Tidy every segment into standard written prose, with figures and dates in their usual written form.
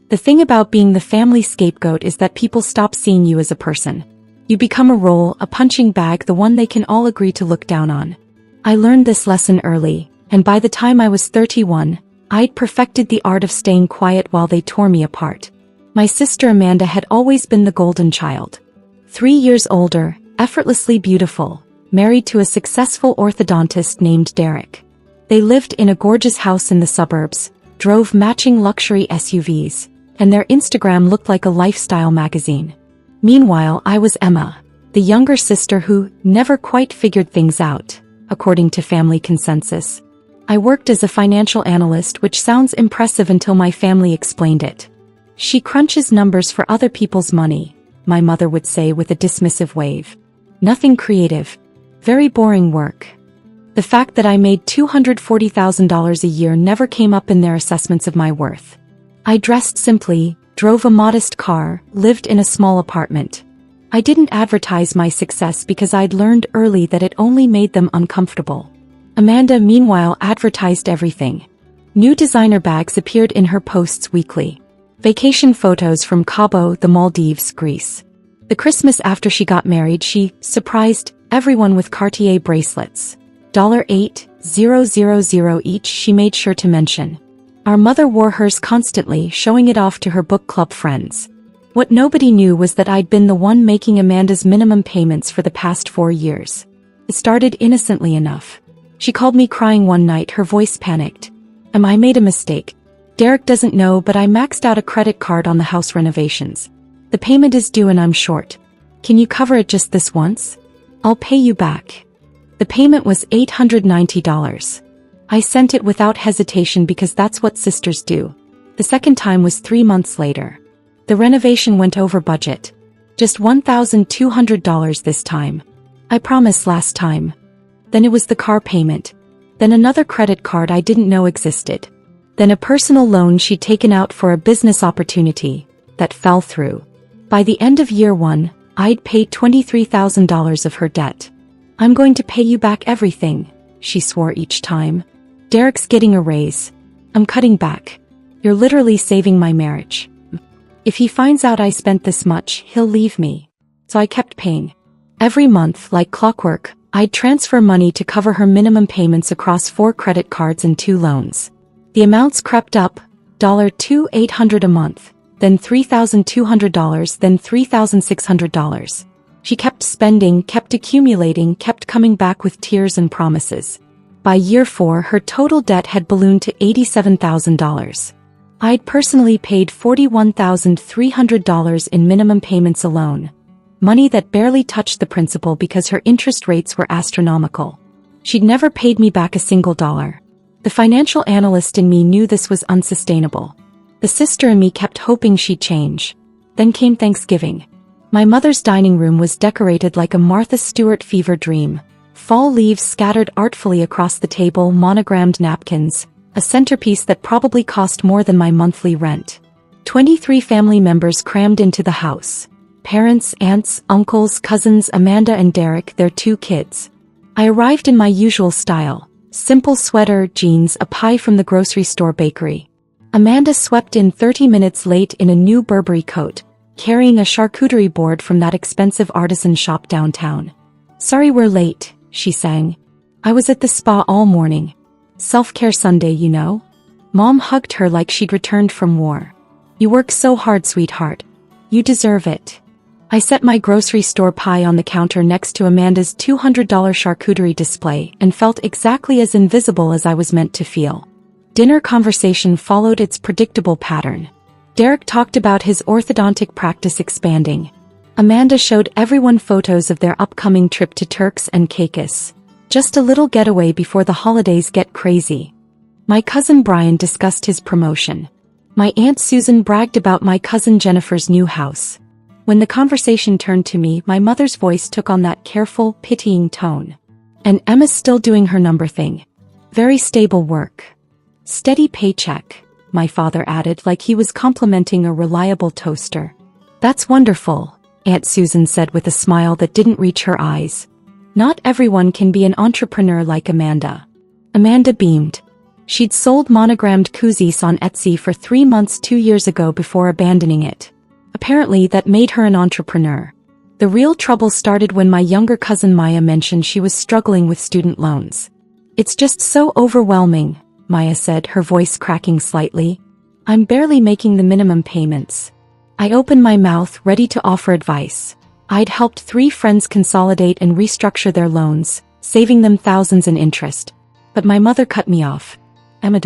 The thing about being the family scapegoat is that people stop seeing you as a person. You become a role, a punching bag, the one they can all agree to look down on. I learned this lesson early, and by the time I was 31, I'd perfected the art of staying quiet while they tore me apart. My sister Amanda had always been the golden child. 3 years older, effortlessly beautiful, married to a successful orthodontist named Derek. They lived in a gorgeous house in the suburbs, drove matching luxury SUVs, and their Instagram looked like a lifestyle magazine. Meanwhile, I was Emma, the younger sister who never quite figured things out, according to family consensus. I worked as a financial analyst, which sounds impressive until my family explained it. She crunches numbers for other people's money, my mother would say with a dismissive wave. Nothing creative. Very boring work. The fact that I made $240,000 a year never came up in their assessments of my worth. I dressed simply, drove a modest car, lived in a small apartment. I didn't advertise my success because I'd learned early that it only made them uncomfortable. Amanda, meanwhile, advertised everything. New designer bags appeared in her posts weekly. Vacation photos from Cabo, the Maldives, Greece. The Christmas after she got married, she surprised everyone with Cartier bracelets. $8,000 each, she made sure to mention. Our mother wore hers constantly, showing it off to her book club friends. What nobody knew was that I'd been the one making Amanda's minimum payments for the past 4 years. It started innocently enough. She called me crying one night, her voice panicked. I made a mistake. Derek doesn't know, but I maxed out a credit card on the house renovations. The payment is due and I'm short. Can you cover it just this once? I'll pay you back. The payment was $890. I sent it without hesitation because that's what sisters do. The second time was 3 months later. The renovation went over budget. Just $1,200 this time. I promised last time. Then it was the car payment. Then another credit card I didn't know existed. Then a personal loan she'd taken out for a business opportunity that fell through. By the end of year 1, I'd paid $23,000 of her debt. I'm going to pay you back everything, she swore each time. Derek's getting a raise. I'm cutting back. You're literally saving my marriage. If he finds out I spent this much, he'll leave me. So I kept paying. Every month, like clockwork, I'd transfer money to cover her minimum payments across 4 credit cards and 2 loans. The amounts crept up, $2,800 a month, then $3,200, then $3,600. She kept spending, kept accumulating, kept coming back with tears and promises. By year 4, her total debt had ballooned to $87,000. I'd personally paid $41,300 in minimum payments alone. Money that barely touched the principal because her interest rates were astronomical. She'd never paid me back a single dollar. The financial analyst in me knew this was unsustainable. The sister in me kept hoping she'd change. Then came Thanksgiving. My mother's dining room was decorated like a Martha Stewart fever dream. Fall leaves scattered artfully across the table, monogrammed napkins, a centerpiece that probably cost more than my monthly rent. 23 family members crammed into the house. Parents, aunts, uncles, cousins, Amanda and Derek, their 2 kids. I arrived in my usual style. Simple sweater, jeans, a pie from the grocery store bakery. Amanda swept in 30 minutes late in a new Burberry coat, carrying a charcuterie board from that expensive artisan shop downtown. Sorry we're late, she sang. I was at the spa all morning. Self-care Sunday, you know? Mom hugged her like she'd returned from war. You work so hard, sweetheart. You deserve it. I set my grocery store pie on the counter next to Amanda's $200 charcuterie display and felt exactly as invisible as I was meant to feel. Dinner conversation followed its predictable pattern. Derek talked about his orthodontic practice expanding. Amanda showed everyone photos of their upcoming trip to Turks and Caicos. Just a little getaway before the holidays get crazy. My cousin Brian discussed his promotion. My Aunt Susan bragged about my cousin Jennifer's new house. When the conversation turned to me, my mother's voice took on that careful, pitying tone. And Emma's still doing her number thing. Very stable work. Steady paycheck, my father added like he was complimenting a reliable toaster. That's wonderful, Aunt Susan said with a smile that didn't reach her eyes. Not everyone can be an entrepreneur like Amanda. Amanda beamed. She'd sold monogrammed koozies on Etsy for 3 months 2 years ago before abandoning it. Apparently that made her an entrepreneur. The real trouble started when my younger cousin Maya mentioned she was struggling with student loans. "It's just so overwhelming," Maya said, her voice cracking slightly. "I'm barely making the minimum payments." I opened my mouth, ready to offer advice. I'd helped 3 friends consolidate and restructure their loans, saving them thousands in interest. But my mother cut me off. "Emma,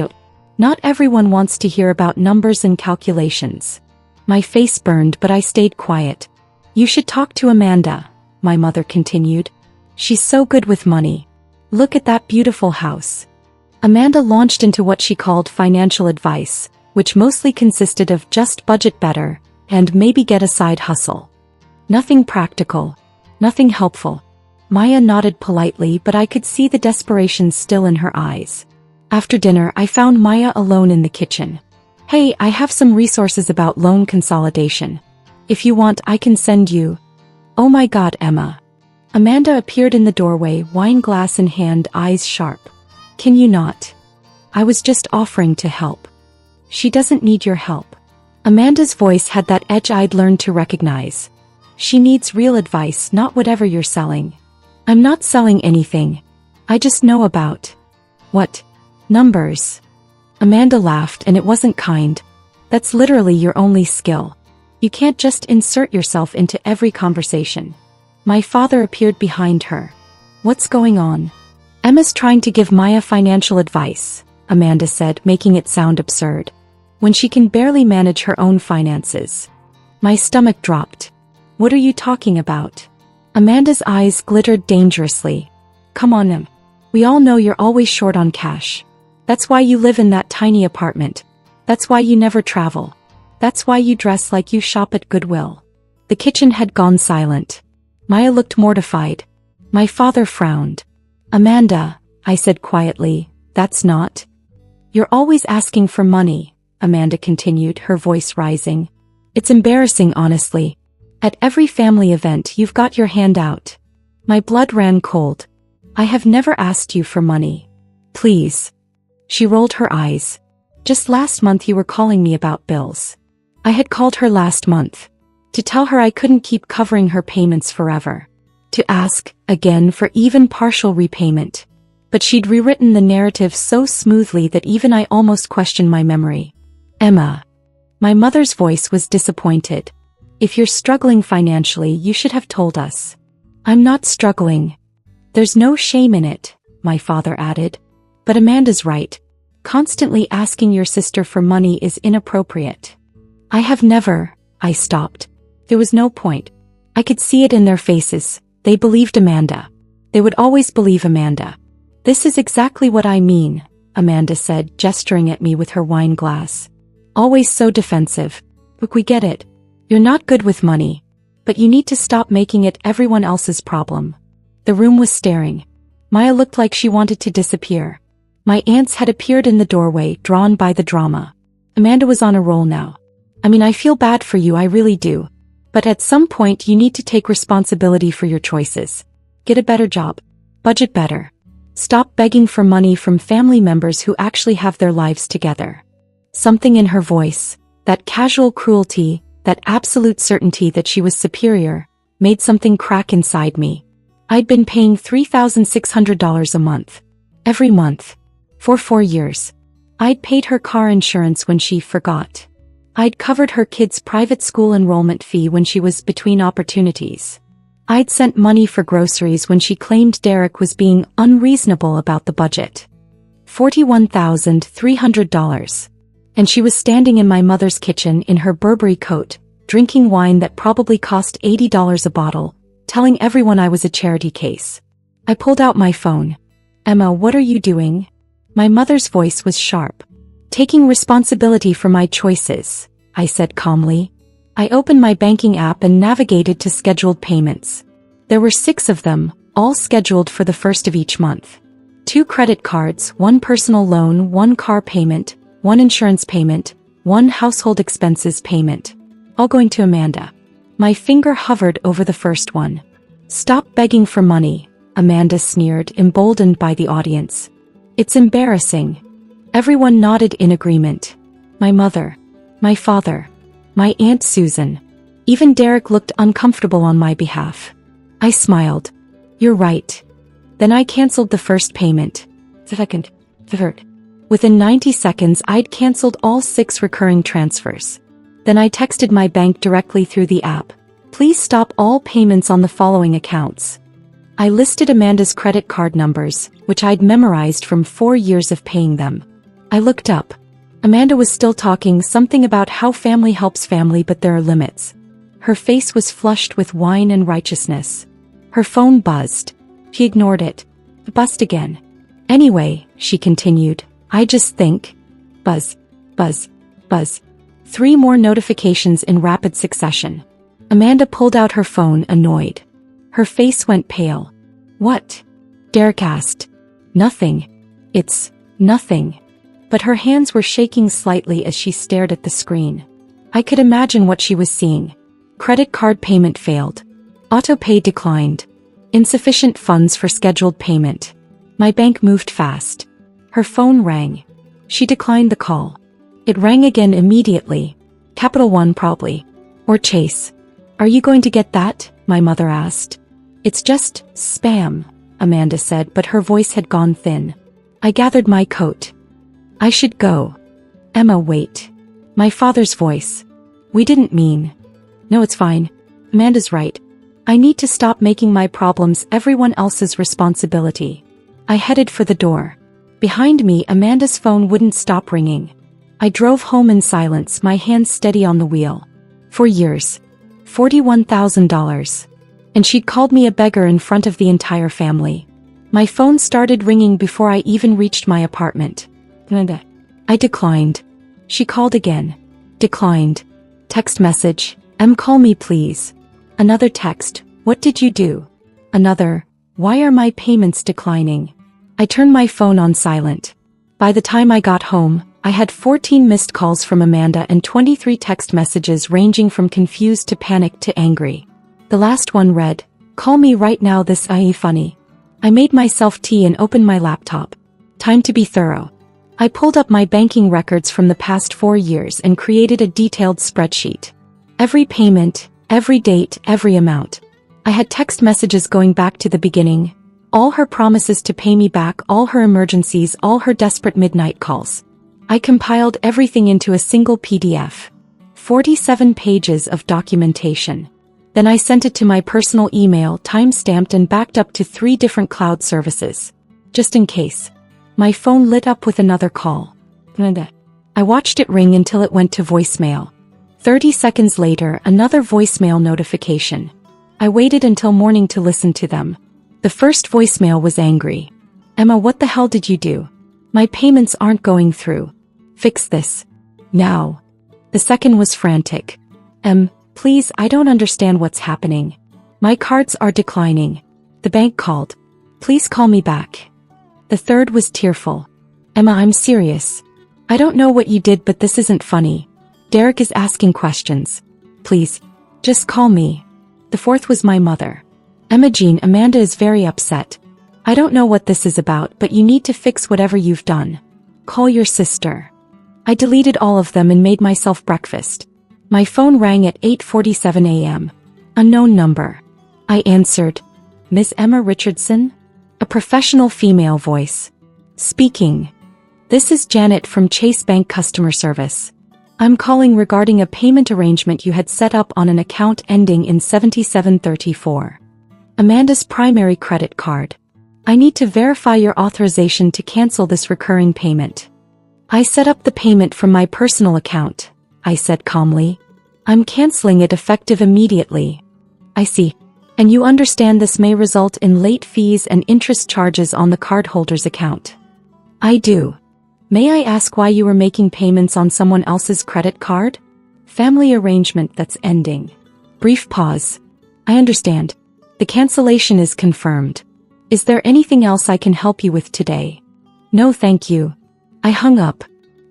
not everyone wants to hear about numbers and calculations." My face burned, but I stayed quiet. "You should talk to Amanda," my mother continued. "She's so good with money. Look at that beautiful house." Amanda launched into what she called financial advice, which mostly consisted of just budget better, and maybe get a side hustle. Nothing practical. Nothing helpful. Maya nodded politely, but I could see the desperation still in her eyes. After dinner, I found Maya alone in the kitchen. "Hey, I have some resources about loan consolidation. If you want, I can send you." "Oh my God, Emma." Amanda appeared in the doorway, wine glass in hand, eyes sharp. "Can you not? I was just offering to help." "She doesn't need your help." Amanda's voice had that edge I'd learned to recognize. "She needs real advice, not whatever you're selling." "I'm not selling anything. I just know about..." "What? Numbers?" Amanda laughed, and it wasn't kind. "That's literally your only skill. You can't just insert yourself into every conversation." My father appeared behind her. "What's going on?" "Emma's trying to give Maya financial advice," Amanda said, making it sound absurd, "when she can barely manage her own finances." My stomach dropped. "What are you talking about?" Amanda's eyes glittered dangerously. "Come on, Em. We all know you're always short on cash. That's why you live in that tiny apartment. That's why you never travel. That's why you dress like you shop at Goodwill." The kitchen had gone silent. Maya looked mortified. My father frowned. "Amanda," I said quietly, "that's not..." "You're always asking for money," Amanda continued, her voice rising. "It's embarrassing, honestly. At every family event you've got your hand out." My blood ran cold. "I have never asked you for money. Please." She rolled her eyes. "Just last month you were calling me about bills." I had called her last month. To tell her I couldn't keep covering her payments forever. To ask, again, for even partial repayment. But she'd rewritten the narrative so smoothly that even I almost questioned my memory. "Emma." My mother's voice was disappointed. "If you're struggling financially, you should have told us." "I'm not struggling. There's no shame in it," my father added. "But Amanda's right. Constantly asking your sister for money is inappropriate." "I have never..." I stopped. There was no point. I could see it in their faces. They believed Amanda. They would always believe Amanda. "This is exactly what I mean," Amanda said, gesturing at me with her wine glass. "Always so defensive. Look, we get it. You're not good with money. But you need to stop making it everyone else's problem." The room was staring. Maya looked like she wanted to disappear. My aunts had appeared in the doorway, drawn by the drama. Amanda was on a roll now. "I mean, I feel bad for you, I really do. But at some point you need to take responsibility for your choices. Get a better job. Budget better. Stop begging for money from family members who actually have their lives together." Something in her voice, that casual cruelty, that absolute certainty that she was superior, made something crack inside me. I'd been paying $3,600 a month. Every month. For 4 years. I'd paid her car insurance when she forgot. I'd covered her kid's private school enrollment fee when she was between opportunities. I'd sent money for groceries when she claimed Derek was being unreasonable about the budget. $41,300. And she was standing in my mother's kitchen in her Burberry coat, drinking wine that probably cost $80 a bottle, telling everyone I was a charity case. I pulled out my phone. "Emma, what are you doing?" My mother's voice was sharp. "Taking responsibility for my choices," I said calmly. I opened my banking app and navigated to scheduled payments. There were 6 of them, all scheduled for the first of each month. 2 credit cards, 1 personal loan, 1 car payment, 1 insurance payment, 1 household expenses payment. All going to Amanda. My finger hovered over the first one. "Stop begging for money," Amanda sneered, emboldened by the audience. "It's embarrassing." Everyone nodded in agreement. My mother, my father, my Aunt Susan. Even Derek looked uncomfortable on my behalf. I smiled. You're right. Then I canceled the first payment. The second, the third. Within 90 seconds, I'd canceled all 6 recurring transfers. Then I texted my bank directly through the app. Please stop all payments on the following accounts. I listed Amanda's credit card numbers, which I'd memorized from 4 years of paying them. I looked up. Amanda was still talking something about how family helps family, but there are limits. Her face was flushed with wine and righteousness. Her phone buzzed. She ignored it. It buzzed again. Anyway, she continued, I just think. Buzz, buzz, buzz. 3 more notifications in rapid succession. Amanda pulled out her phone, annoyed. Her face went pale. What? Derek asked. Nothing. It's nothing. But her hands were shaking slightly as she stared at the screen. I could imagine what she was seeing. Credit card payment failed. Auto-pay declined. Insufficient funds for scheduled payment. My bank moved fast. Her phone rang. She declined the call. It rang again immediately. Capital One probably. Or Chase. Are you going to get that? My mother asked. It's just spam, Amanda said, but her voice had gone thin. I gathered my coat. I should go. Emma, wait. My father's voice. We didn't mean. No, it's fine. Amanda's right. I need to stop making my problems everyone else's responsibility. I headed for the door. Behind me, Amanda's phone wouldn't stop ringing. I drove home in silence, my hands steady on the wheel. For years. $41,000. And she'd called me a beggar in front of the entire family. My phone started ringing before I even reached my apartment. I declined. She called again. Declined. Text message. Call me please. Another text. What did you do? Another. Why are my payments declining? I turned my phone on silent. By the time I got home, I had 14 missed calls from Amanda and 23 text messages ranging from confused to panicked to angry. The last one read, "Call me right now, this ain't funny." I made myself tea and opened my laptop. Time to be thorough. I pulled up my banking records from the past 4 years and created a detailed spreadsheet. Every payment, every date, every amount. I had text messages going back to the beginning. All her promises to pay me back, all her emergencies, all her desperate midnight calls. I compiled everything into a single PDF. 47 pages of documentation. Then I sent it to my personal email, time-stamped and backed up to 3 different cloud services. Just in case. My phone lit up with another call. I watched it ring until it went to voicemail. 30 seconds later, another voicemail notification. I waited until morning to listen to them. The first voicemail was angry. Emma, what the hell did you do? My payments aren't going through. Fix this. Now. The second was frantic. Please, I don't understand what's happening. My cards are declining. The bank called. Please call me back. The third was tearful. Emma, I'm serious. I don't know what you did, but this isn't funny. Derek is asking questions. Please, just call me. The fourth was my mother. Emma Jean, Amanda is very upset. I don't know what this is about, but you need to fix whatever you've done. Call your sister. I deleted all of them and made myself breakfast. My phone rang at 8:47 a.m. Unknown number. I answered. Miss Emma Richardson? A professional female voice. Speaking. This is Janet from Chase Bank Customer Service. I'm calling regarding a payment arrangement you had set up on an account ending in 7734. Amanda's primary credit card. I need to verify your authorization to cancel this recurring payment. I set up the payment from my personal account, I said calmly. I'm canceling it effective immediately. I see. And you understand this may result in late fees and interest charges on the cardholder's account. I do. May I ask why you were making payments on someone else's credit card? Family arrangement that's ending. Brief pause. I understand. The cancellation is confirmed. Is there anything else I can help you with today? No, thank you. I hung up.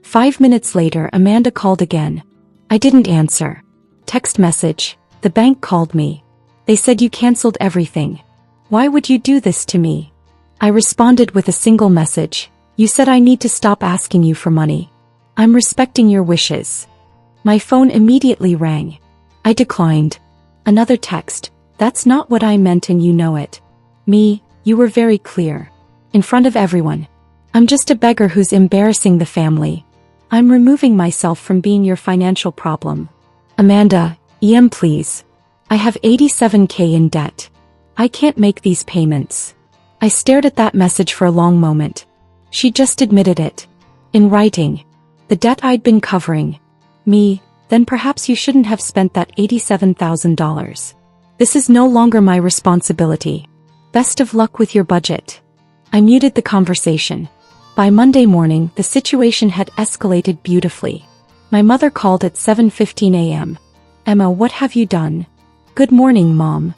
5 minutes later, Amanda called again. I didn't answer. Text message. The bank called me. They said you canceled everything. Why would you do this to me? I responded with a single message. You said I need to stop asking you for money. I'm respecting your wishes. My phone immediately rang. I declined. Another text. That's not what I meant and you know it. Me, you were very clear. In front of everyone. I'm just a beggar who's embarrassing the family. I'm removing myself from being your financial problem. Amanda, please. I have $87,000 in debt. I can't make these payments. I stared at that message for a long moment. She just admitted it. In writing. The debt I'd been covering. Me, then perhaps you shouldn't have spent that $87,000. This is no longer my responsibility. Best of luck with your budget. I muted the conversation. By Monday morning, the situation had escalated beautifully. My mother called at 7:15 a.m. Emma, what have you done? Good morning, Mom.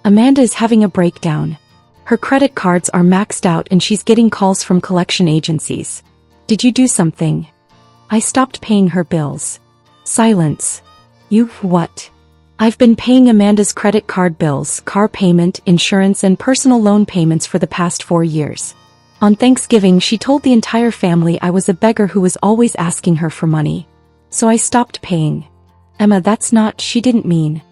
Amanda is having a breakdown. Her credit cards are maxed out and she's getting calls from collection agencies. Did you do something? I stopped paying her bills. Silence. You, what? I've been paying Amanda's credit card bills, car payment, insurance and personal loan payments for the past 4 years. On Thanksgiving, she told the entire family I was a beggar who was always asking her for money. So I stopped paying. Emma, that's not, she didn't mean.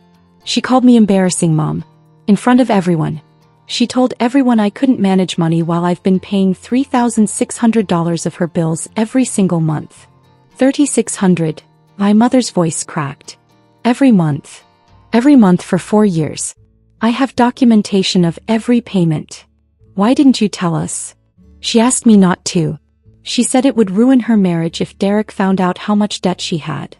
She called me embarrassing, Mom. In front of everyone. She told everyone I couldn't manage money while I've been paying $3,600 of her bills every single month. $3,600. My mother's voice cracked. Every month. Every month for 4 years. I have documentation of every payment. Why didn't you tell us? She asked me not to. She said it would ruin her marriage if Derek found out how much debt she had.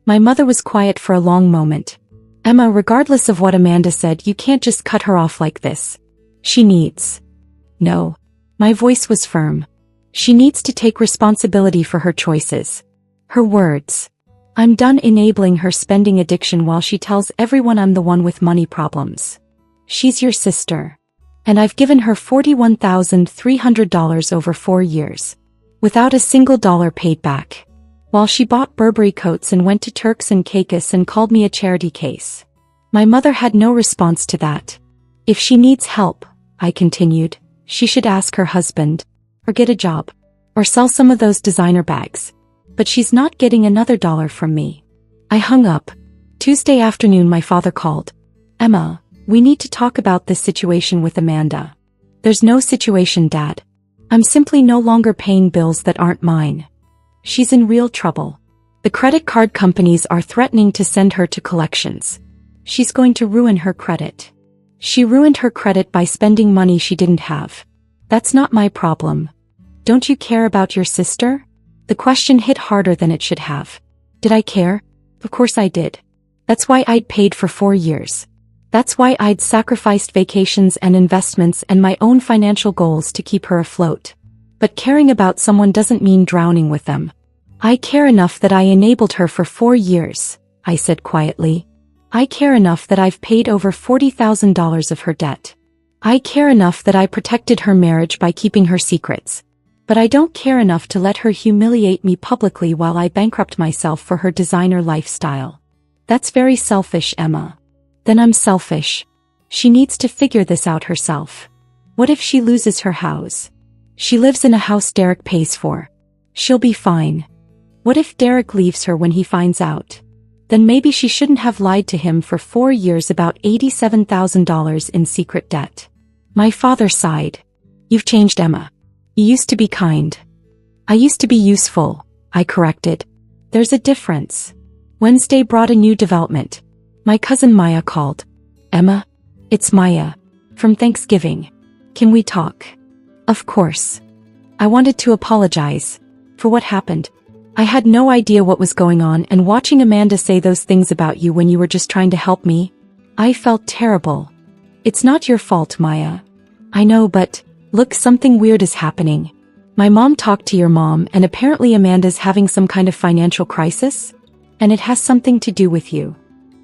My mother was quiet for a long moment. Emma, regardless of what Amanda said, you can't just cut her off like this. She needs. No. My voice was firm. She needs to take responsibility for her choices. Her words. I'm done enabling her spending addiction while she tells everyone I'm the one with money problems. She's your sister. And I've given her $41,300 over 4 years. Without a single dollar paid back. While she bought Burberry coats and went to Turks and Caicos and called me a charity case. My mother had no response to that. If she needs help, I continued, she should ask her husband. Or get a job. Or sell some of those designer bags. But she's not getting another dollar from me. I hung up. Tuesday afternoon my father called. Emma, we need to talk about this situation with Amanda. There's no situation, Dad. I'm simply no longer paying bills that aren't mine. She's in real trouble. The credit card companies are threatening to send her to collections. She's going to ruin her credit. She ruined her credit by spending money she didn't have. That's not my problem. Don't you care about your sister? The question hit harder than it should have. Did I care? Of course I did. That's why I'd paid for 4 years. That's why I'd sacrificed vacations and investments and my own financial goals to keep her afloat. But caring about someone doesn't mean drowning with them. I care enough that I enabled her for 4 years, I said quietly. I care enough that I've paid over $40,000 of her debt. I care enough that I protected her marriage by keeping her secrets. But I don't care enough to let her humiliate me publicly while I bankrupt myself for her designer lifestyle. That's very selfish, Emma. Then I'm selfish. She needs to figure this out herself. What if she loses her house? She lives in a house Derek pays for. She'll be fine. What if Derek leaves her when he finds out? Then maybe she shouldn't have lied to him for 4 years about $87,000 in secret debt. My father sighed. You've changed, Emma. You used to be kind. I used to be useful, I corrected. There's a difference. Wednesday brought a new development. My cousin Maya called. Emma? It's Maya. From Thanksgiving. Can we talk? Of course. I wanted to apologize. For what happened. I had no idea what was going on, and watching Amanda say those things about you when you were just trying to help me, I felt terrible. It's not your fault, Maya. I know, but, look, something weird is happening. My mom talked to your mom, and apparently Amanda's having some kind of financial crisis? And it has something to do with you.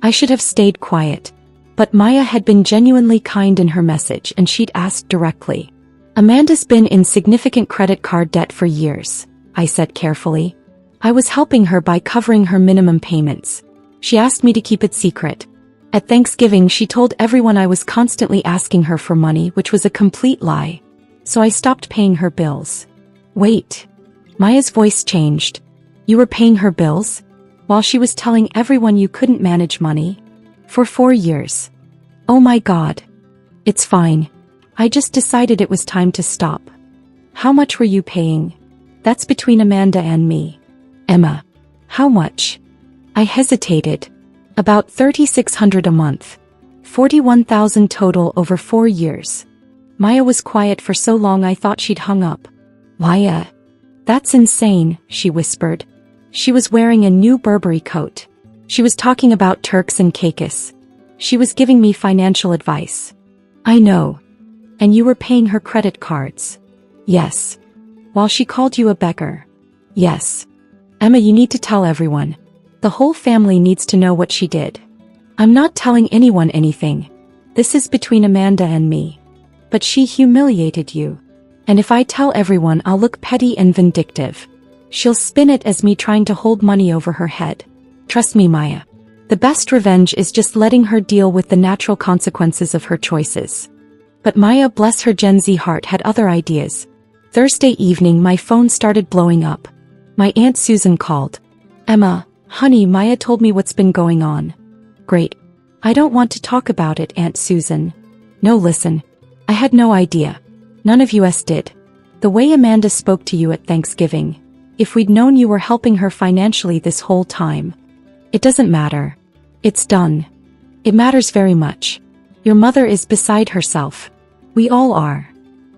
I should have stayed quiet. But Maya had been genuinely kind in her message, and she'd asked directly. Amanda's been in significant credit card debt for years, I said carefully. I was helping her by covering her minimum payments. She asked me to keep it secret. At Thanksgiving, she told everyone I was constantly asking her for money, which was a complete lie. So I stopped paying her bills. Wait. Maya's voice changed. You were paying her bills? While she was telling everyone you couldn't manage money? For 4 years. Oh my God. It's fine. I just decided it was time to stop. How much were you paying? That's between Amanda and me. Emma. How much? I hesitated. About $3,600 a month. $41,000 total over 4 years. Maya was quiet for so long I thought she'd hung up. Maya. That's insane, she whispered. She was wearing a new Burberry coat. She was talking about Turks and Caicos. She was giving me financial advice. I know. And you were paying her credit cards. Yes. While she called you a beggar. Yes. Emma, you need to tell everyone. The whole family needs to know what she did. I'm not telling anyone anything. This is between Amanda and me. But she humiliated you. And if I tell everyone, I'll look petty and vindictive. She'll spin it as me trying to hold money over her head. Trust me, Maya. The best revenge is just letting her deal with the natural consequences of her choices. But Maya, bless her Gen Z heart, had other ideas. Thursday evening, my phone started blowing up. My Aunt Susan called. Emma, honey, Maya told me what's been going on. Great. I don't want to talk about it, Aunt Susan. No, listen. I had no idea. None of us did. The way Amanda spoke to you at Thanksgiving. If we'd known you were helping her financially this whole time. It doesn't matter. It's done. It matters very much. Your mother is beside herself. We all are.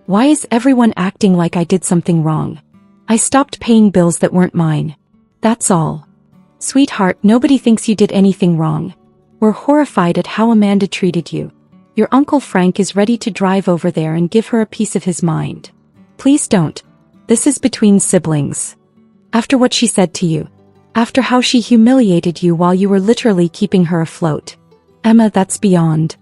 Why is everyone acting like I did something wrong? I stopped paying bills that weren't mine. That's all. Sweetheart, nobody thinks you did anything wrong. We're horrified at how Amanda treated you. Your Uncle Frank is ready to drive over there and give her a piece of his mind. Please don't. This is between siblings. After what she said to you. After how she humiliated you while you were literally keeping her afloat. Emma, that's beyond.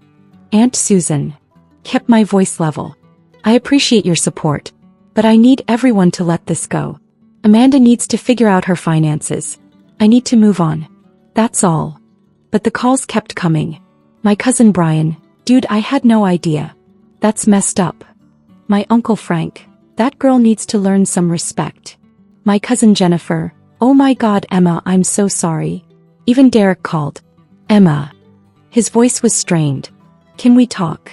Aunt Susan. Kept my voice level. I appreciate your support. But I need everyone to let this go. Amanda needs to figure out her finances. I need to move on. That's all. But the calls kept coming. My cousin Brian. Dude, I had no idea. That's messed up. My Uncle Frank. That girl needs to learn some respect. My cousin Jennifer. Oh my God, Emma, I'm so sorry. Even Derek called. Emma. His voice was strained. Can we talk?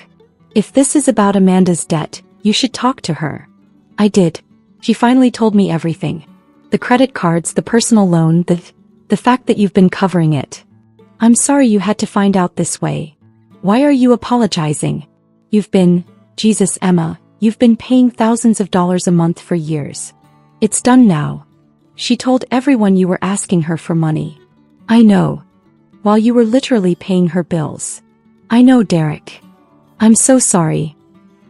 If this is about Amanda's debt, you should talk to her. I did. She finally told me everything. The credit cards, the personal loan, the fact that you've been covering it. I'm sorry you had to find out this way. Why are you apologizing? Jesus, Emma, you've been paying thousands of dollars a month for years. It's done now. She told everyone you were asking her for money. I know. While you were literally paying her bills. I know, Derek. I'm so sorry.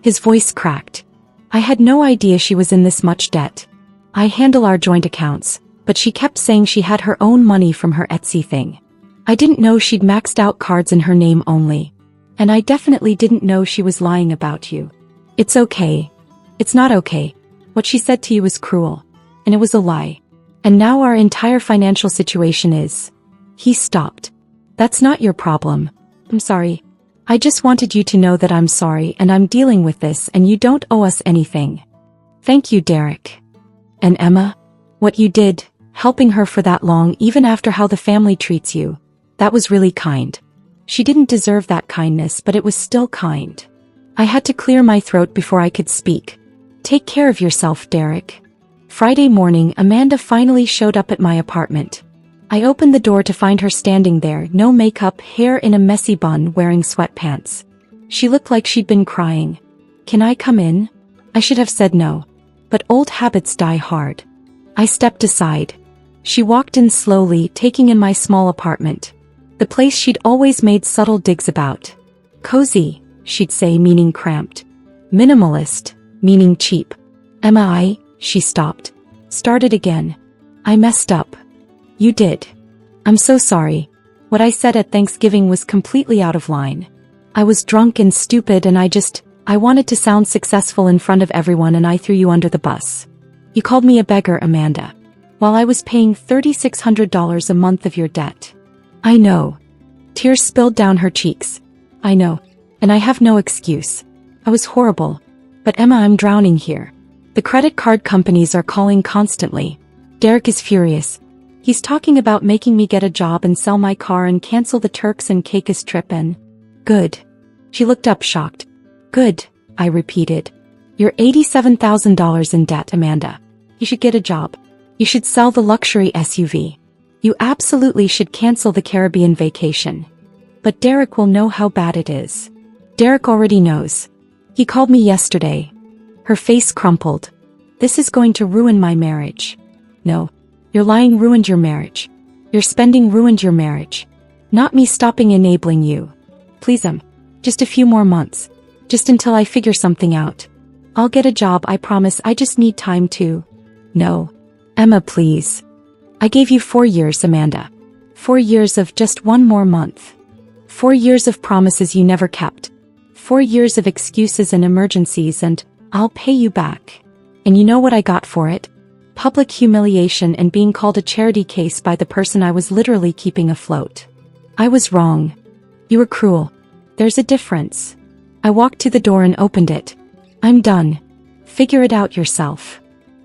His voice cracked. I had no idea she was in this much debt. I handle our joint accounts, but she kept saying she had her own money from her Etsy thing. I didn't know she'd maxed out cards in her name only. And I definitely didn't know she was lying about you. It's okay. It's not okay. What she said to you was cruel. And it was a lie. And now our entire financial situation is... He stopped. That's not your problem. I'm sorry. I just wanted you to know that I'm sorry and I'm dealing with this and you don't owe us anything. Thank you, Derek. And Emma? What you did, helping her for that long even after how the family treats you, that was really kind. She didn't deserve that kindness, but it was still kind. I had to clear my throat before I could speak. Take care of yourself, Derek. Friday morning, Amanda finally showed up at my apartment. I opened the door to find her standing there, no makeup, hair in a messy bun, wearing sweatpants. She looked like she'd been crying. Can I come in? I should have said no. But old habits die hard. I stepped aside. She walked in slowly, taking in my small apartment. The place she'd always made subtle digs about. Cozy, she'd say, meaning cramped. Minimalist, meaning cheap. Emma, she stopped. Started again. I messed up. You did. I'm so sorry. What I said at Thanksgiving was completely out of line. I was drunk and stupid and I wanted to sound successful in front of everyone and I threw you under the bus. You called me a beggar, Amanda. While I was paying $3,600 a month of your debt. I know. Tears spilled down her cheeks. I know. And I have no excuse. I was horrible. But Emma, I'm drowning here. The credit card companies are calling constantly. Derek is furious. He's talking about making me get a job and sell my car and cancel the Turks and Caicos trip and... Good. She looked up shocked. Good, I repeated. You're $87,000 in debt, Amanda. You should get a job. You should sell the luxury SUV. You absolutely should cancel the Caribbean vacation. But Derek will know how bad it is. Derek already knows. He called me yesterday. Her face crumpled. This is going to ruin my marriage. No. Your lying ruined your marriage. Your spending ruined your marriage. Not me stopping enabling you. Please, just a few more months. Just until I figure something out. I'll get a job, I promise. I just need time to... No. Emma, please. I gave you 4 years, Amanda. 4 years of just one more month. 4 years of promises you never kept. 4 years of excuses and emergencies, and I'll pay you back. And you know what I got for it? Public humiliation and being called a charity case by the person I was literally keeping afloat. I was wrong. You were cruel. There's a difference. I walked to the door and opened it. I'm done. Figure it out yourself.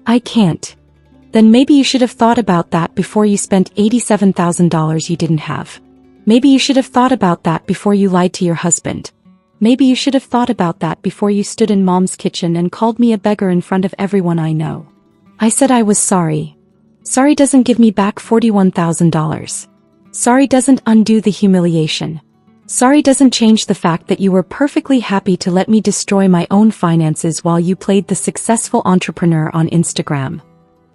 I can't. Then maybe you should have thought about that before you spent $87,000 you didn't have. Maybe you should have thought about that before you lied to your husband. Maybe you should have thought about that before you stood in Mom's kitchen and called me a beggar in front of everyone I know. I said I was sorry. Sorry doesn't give me back $41,000. Sorry doesn't undo the humiliation. Sorry doesn't change the fact that you were perfectly happy to let me destroy my own finances while you played the successful entrepreneur on Instagram.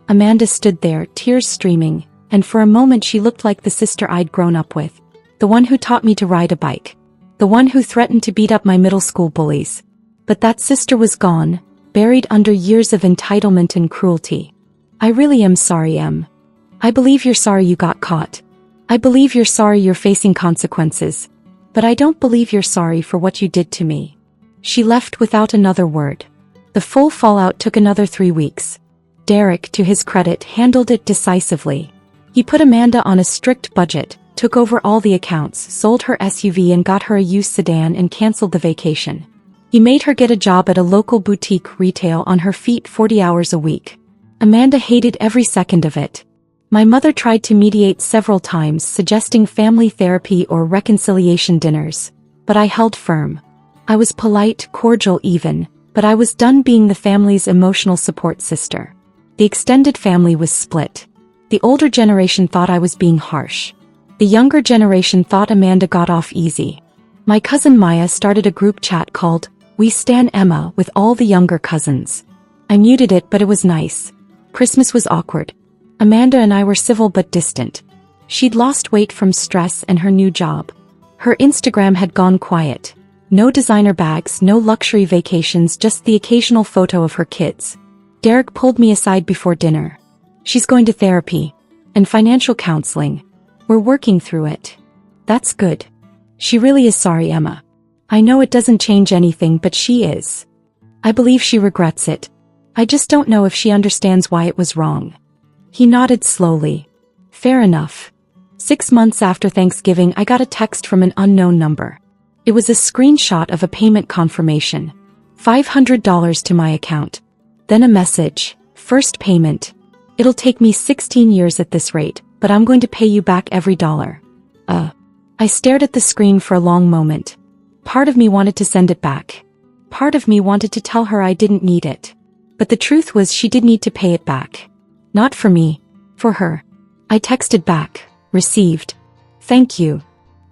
Amanda stood there, tears streaming, and for a moment she looked like the sister I'd grown up with. The one who taught me to ride a bike. The one who threatened to beat up my middle school bullies. But that sister was gone, buried under years of entitlement and cruelty. I really am sorry, Em. I believe you're sorry you got caught. I believe you're sorry you're facing consequences. But I don't believe you're sorry for what you did to me. She left without another word. The full fallout took another 3 weeks. Derek, to his credit, handled it decisively. He put Amanda on a strict budget, took over all the accounts, sold her SUV and got her a used sedan and canceled the vacation. He made her get a job at a local boutique retail on her feet 40 hours a week. Amanda hated every second of it. My mother tried to mediate several times, suggesting family therapy or reconciliation dinners, but I held firm. I was polite, cordial even, but I was done being the family's emotional support sister. The extended family was split. The older generation thought I was being harsh. The younger generation thought Amanda got off easy. My cousin Maya started a group chat called We Stan Emma with all the younger cousins. I muted it, but it was nice. Christmas was awkward. Amanda and I were civil but distant. She'd lost weight from stress and her new job. Her Instagram had gone quiet. No designer bags, no luxury vacations, just the occasional photo of her kids. Derek pulled me aside before dinner. She's going to therapy. And financial counseling. We're working through it. That's good. She really is sorry, Emma. I know it doesn't change anything, but she is. I believe she regrets it. I just don't know if she understands why it was wrong. He nodded slowly. Fair enough. 6 months after Thanksgiving, I got a text from an unknown number. It was a screenshot of a payment confirmation. $500 to my account. Then a message. First payment. It'll take me 16 years at this rate, but I'm going to pay you back every dollar. I stared at the screen for a long moment. Part of me wanted to send it back. Part of me wanted to tell her I didn't need it. But the truth was she did need to pay it back. Not for me. For her. I texted back. Received. Thank you.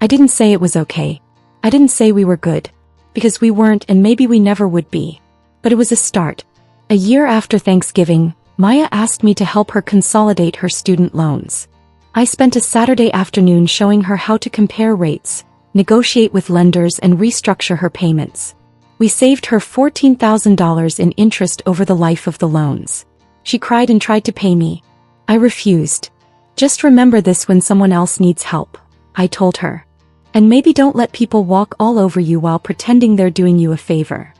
I didn't say it was okay. I didn't say we were good. Because we weren't and maybe we never would be. But it was a start. A year after Thanksgiving, Maya asked me to help her consolidate her student loans. I spent a Saturday afternoon showing her how to compare rates, negotiate with lenders and restructure her payments. We saved her $14,000 in interest over the life of the loans. She cried and tried to pay me. I refused. Just remember this when someone else needs help, I told her. And maybe don't let people walk all over you while pretending they're doing you a favor.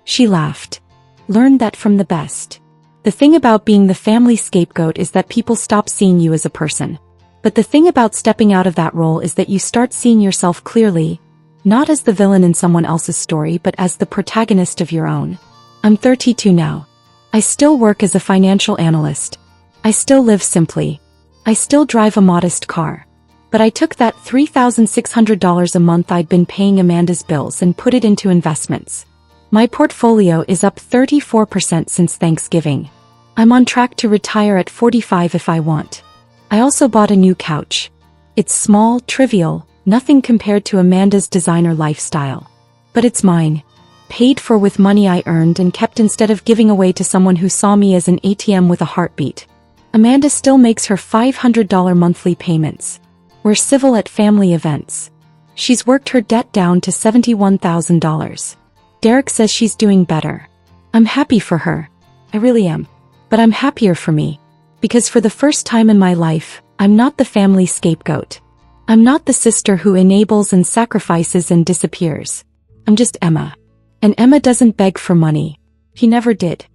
She laughed. Learn that from the best. The thing about being the family scapegoat is that people stop seeing you as a person. But the thing about stepping out of that role is that you start seeing yourself clearly, not as the villain in someone else's story but as the protagonist of your own. I'm 32 now. I still work as a financial analyst. I still live simply. I still drive a modest car. But I took that $3,600 a month I'd been paying Amanda's bills and put it into investments. My portfolio is up 34% since Thanksgiving. I'm on track to retire at 45 if I want. I also bought a new couch. It's small, trivial, nothing compared to Amanda's designer lifestyle. But it's mine. Paid for with money I earned and kept instead of giving away to someone who saw me as an ATM with a heartbeat. Amanda still makes her $500 monthly payments. We're civil at family events. She's worked her debt down to $71,000. Derek says she's doing better. I'm happy for her. I really am. But I'm happier for me. Because for the first time in my life, I'm not the family scapegoat. I'm not the sister who enables and sacrifices and disappears. I'm just Emma. And Emma doesn't beg for money. He never did.